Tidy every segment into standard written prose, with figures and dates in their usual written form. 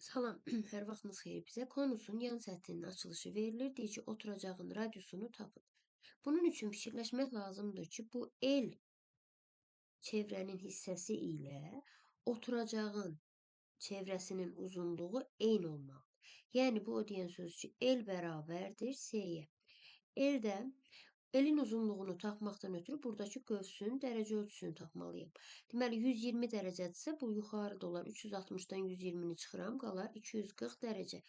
Salam, hər vaxtınız xeyir bizə. Konusun yan səthinin açılışı verilir. Deyir ki, oturacağın radiusunu tapın. Bunun üçün fikirləşmək lazımdır ki, bu el çevrənin hissəsi ilə oturacağın çevrəsinin uzunluğu eyni olmalıdır. Yəni, bu o deyən söz ki, el bərabərdir S-yə. Elin uzunluğunu tapmaqdan ötürü buradakı qövsün dərəcə ölçüsünü tapmalıyım. Deməli, 120 dərəcədirsə, bu yuxarıda olan 360-dan 120-ni çıxıram, qalar 240 dərəcə.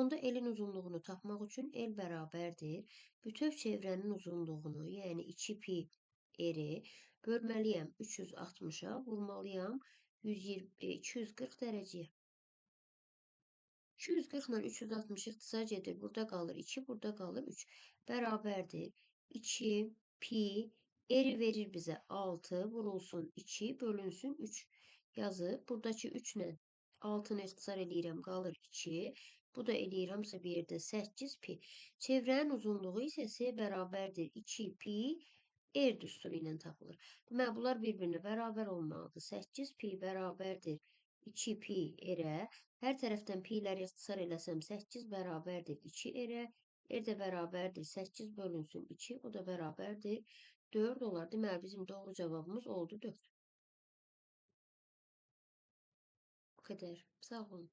Onda elin uzunluğunu tapmaq üçün el bərabərdir. Bütöv çevrənin uzunluğunu, yəni 2pi eri bölməliyəm 360-a, vurmalıyam 240 dərəcəyə. 240 ilə 360 ixtisar gedir. Burada qalır 2, burada qalır 3. Bərabərdir. 2 pi eri verir bizə 6 vurulsun 2 bölünsün 3 yazıb. Buradakı 3 ilə 6-nı ixtisar eləyirəm qalır 2. Bu da eləyirəmsə bir yerdə 8 pi. Çevrənin uzunluğu isə S bərabərdir 2 pi r düsturu ilə tapılır. Deməli, bunlar bir-birinə bərabər olmalıdır. 8 pi bərabərdir 2 pi r-ə. Hər tərəfdən pi'ləri ixtisar eləsəm 8 bərabərdir 2 r-ə. R də bərabərdir 8 bölünsün 2. O da bərabərdir 4 olar. Deməli, bizim doğru cavabımız oldu 4. Bu qədər. Sağ olun.